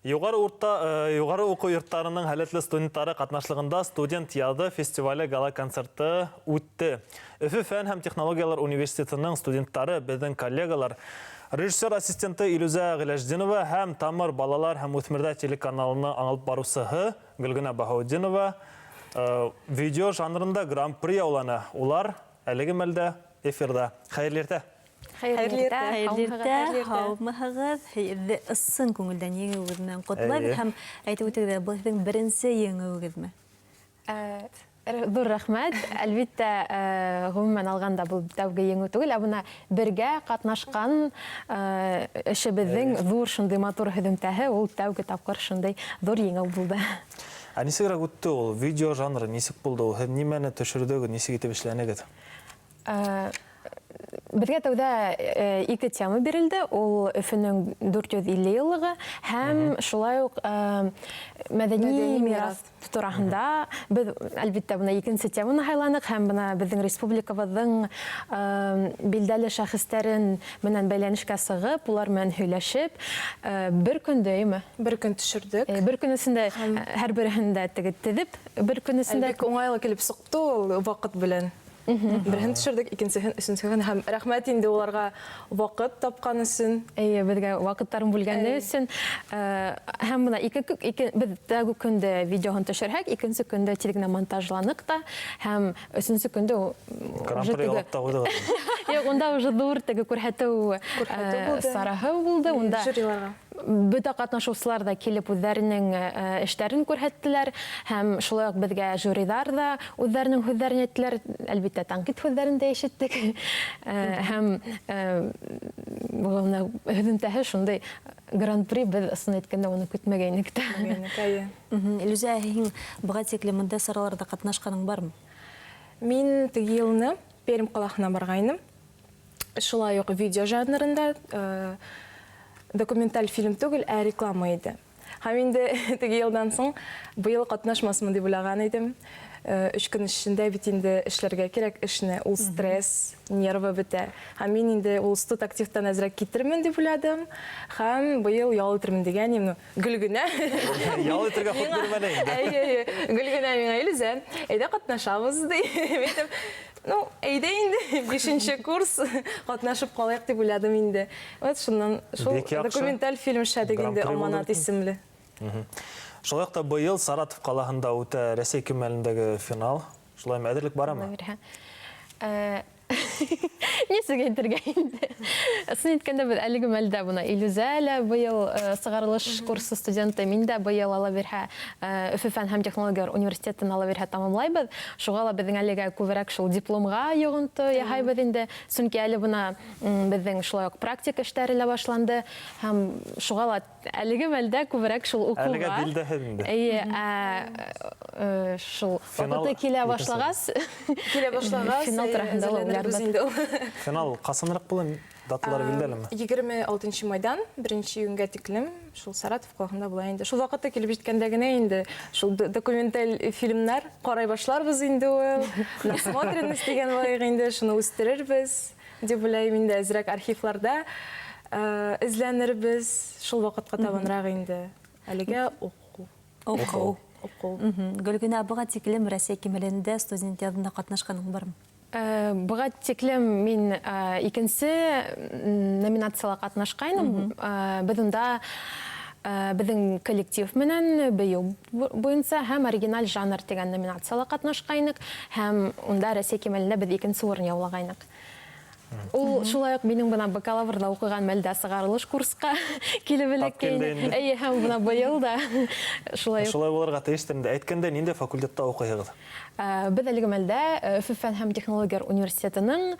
Югары оқу йорттарының хәлетле студенттары катнашлыгында студент яды фестивале гала концерты үтте. Өфі фән һәм технологиялар университетының студенттары безнең коллегалар режиссер ассистенты Илюза Гыляждинова һәм Тамыр балалар һәм үсмерләр телеканалына алып барусыһы Гөлгенә Баһаудинова видео жанрында гран-при яуланы. Улар әлеге мәлдә эфирда. Хәерле иртә. Хәйрлердә, һаумыһығыҙ, хәйрле ыссын күңелдән еңеүегеҙ менән ҡотлайбыҙ һәм әйтеп үтегеҙ, был һеҙҙең беренсе еңеүегеҙме? Ҙур рәхмәт. Әлбиттә, ғөмүмән алғанда был тәүге еңеү түгел, ә бына бергә ҡатнашҡан эшебеҙҙең ҙур шундай матур һөҙөмтәһе, ул тәүге тапҡыр шундай ҙур еңеү булды. Ә нисегерәк үтте ул? Видео жанры нисек булды ул? Һеҙ нимәне төшөрҙөгөҙ, нисек итеп эшләнегеҙ? Беҙгә тәүҙә 2 тема бирелде. Ул Өфөнөң 450 йыллығы һәм шулай уҡ мәҙәни мираҫ тураһында. Беҙ, әлбиттә, бына икенсе теманы һайланыҡ һәм бына беҙҙең республикабыҙҙың билдәле шәхестәрен менән бәйләнешкә сығып, улар менән һөйләшеп, бер көндәйме? Бер көн төшөрдөк. Бер көн эсендә һәр береһендә теҙеп, бер көн эсендә Бик уңайлы килеп сыҡты ул ваҡыт белән. Берһен төшөрдөк, икенсеһен, өсөнсөһен һәм рәхмәт инде уларға ваҡыт тапҡан өсөн. Беҙгә ваҡыттарын бүлгәне өсөн. Һәм бына беҙ тәүге көндә видеоһын төшөрһәк, икенсе көндә тиҙ монтажланыҡ та, һәм өсөнсө көндә Гран-при алып та ҡуйҙығыҙ. Юҡ, унда уже ҙур теге күрһәтеү сараһы булды. Унда бөтә ҡатнашыусылар да килеп үҙҙәренең эштәрен күрһәттеләр, һәм шулай уҡ беҙгә жюриҙар да үҙҙәренең һүҙҙәрен әйттеләр. Әлбиттә, тәнҡит һүҙҙәрен дә ишеттек. Һәм һөҙөмтәһе шундай гран-при, беҙ ысын әйткәндә уны көтмәгәйнек тә. Илюза, һин быға тиклем мындай сараларҙа ҡатнашҡаның бармы? Мин теге йылны Пермь ҡалаһына барғайным. Шулай уҡ видео жанрында документаль фильм түгел, ә реклама иде. Һәм инде теге йылдан соң быйыл ҡатнашмасмын дип уйлаған идем. 3 көн эшендә бит инде эшләргә кирәк эшне, ул стресс, нервы бөтә. Һәм мин инде ул студ активтан әзрәк китермен дип уйладым. Һәм быйыл ял итермен дигән идем. Гөлгенә. Ял итергә хут бирмәне инде. Гөлгенә миңа Илюза, әйдә ҡатнашабыҙ ди. Ну, әйдә инде, 5-нче курс ҡатнашып ҡалайыҡ дип уйладым инде. Вот шунан шул документаль фильм эшләдек инде, Аманат исемле. Шулай уҡ та быйыл Саратов ҡалаһында үтә Рәсәй кимәлендәге финал. Шулай әҙерлек барамы? Нисек әйтергә инде? Ысын әйткәндә, беҙ әлеге мәлдә бына Илюза лә быйыл сығарылыш курсы студенты, мин дә быйыл ала бирһә Өфө фән һәм технологиялар университетын ала бирһә тамамлайбыҙ. Шуға ла беҙҙең әлегә күберәк шул дипломға йоғонто яһайбыҙ инде. Сөнки әле бына беҙҙең шулай уҡ практик эштәре лә башланды. Һәм шуға ла әлеге мәлдә күберәк шул уҡыуға. Әлегә билдәһеҙ инде. Шул ваҡыты килә башлағас. Финал тураһында ла Финал ҡасаныраҡ булыр? Даталары билдәлеме? 26 майдан, 1 июньгә тиклем, шул Саратов ҡалаһында була инде. Шул ваҡытта килеп җиткәндә генә инде шул документаль фильмнар ҡарай башларбыз инде ул. Насмотренность дигән лайыҡ инде, шуны үстерербез дип уйлайым инде. Әзерәк архивларда эзләнербез. Шул ваҡытҡа табаныраҡ инде. Әлегә уҡыу. Гөлгенә, быға тиклем Рәсәй кимәлендә студент яҙында ҡатнашҡаның бармы? Быға тиклем мин икенсе номинацияла ҡатнашҡайным. Беҙ унда беҙҙең коллектив менән бейеү буйынса һәм оригиналь жанр тигән номинацияла ҡатнашҡайныҡ. Һәм унда Рәсәй кимәлендә беҙ икенсе урын яулағайныҡ. Ул шулай уҡ минең бына бакалаврҙа уҡыған мәлдә сығарылыш курсҡа килеп эләккәйне. Һәм бына быйыл да шулай булырға тейештер инде. Әйткәндә, ниндәй факультетта уҡыйһығыҙ? Беҙ әлеге мәлдә Өфө фән һәм технологиялар университетының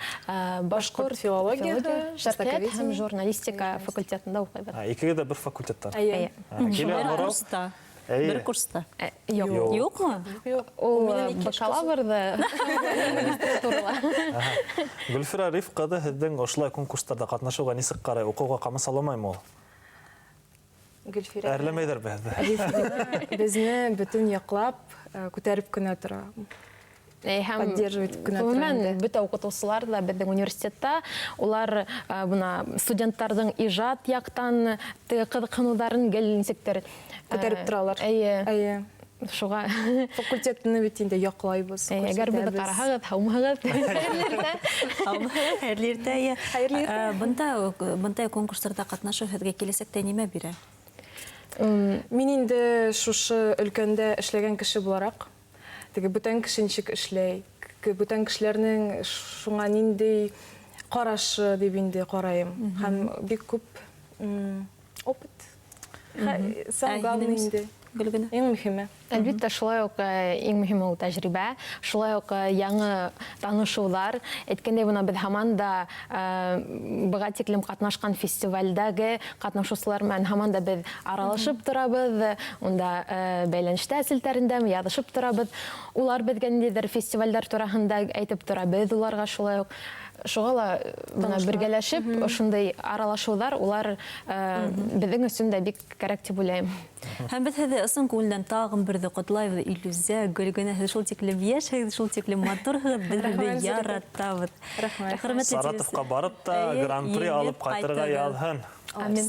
башҡорт филологияһы, шәркәт һәм журналистика факультетында уҡыйбыҙ. Икегеҙ дә бер факультеттан. Бер курста? Юҡмы? Ул бакалаврҙы магистратурала. Гөлфира Риф ҡыҙы һеҙҙең ошолай конкурстарҙа ҡатнашыуға нисек ҡарай? Уҡыуға ҡамасауламаймы ул? Әрләмәйҙәр беҙҙе. Безне бөтөн яҡлап күтәреп кенә тора. поддерживать күн Гомумән атырында. бөтә укытучылар да безнең университетта улар буна студентларның иҗат яктан кызыксынуларын гел ничектер Күтәреп торалар. Әйе. Шуга Факультетны бит инде яклайбыз. әгәр бер күрсәтәбез. караһагыз, һаумагыз. Хәерле иртә. Бындай конкурсларда катнашу һеҙгә киләсәктә нимә бирә? Мин инде шушы өлкәндә эшләгән кеше буларак, теге бүтән кеше ничек эшләй, бүтән кешеләрнең шуңа нинди карашы дип инде карайым. Һәм бик күп опыт. Самое главное инде. Гөлгенә. Иң мөһиме. Әлбәттә, шулай ук иң мөһиме ул тәҗрибә, шулай ук яңы танышулар. Әйткәндәй, буна без һаман да быга тиклем катнашкан фестивальдәге катнашучылар белән һаман да без аралашып торабыз, унда бәйләнештә селтәрендә язышып торабыз. Улар безгә ниндидер фестивальләр тураһында әйтеп тора, без уларга шулай ук шуга ла бергәләшеп, ошондай аралашулар улар безнең өчен дә бик кирәк дип уйлыйм. Һәм без һеҙҙе ысын күңелдән тағын берҙе ҡотлайбыҙ. Илүзә, Гөлгенә, һеҙ шул тиклем йәшһегеҙ, шул тиклем матурһығыҙ, беҙ һеҙҙе яратабыҙ. Рәхмәт. Хөрмәтле Саратовка барып та Әйе, Гран-при еңеп алып ҡайтырға ҡайтығыҙ. яҙһын. Амин.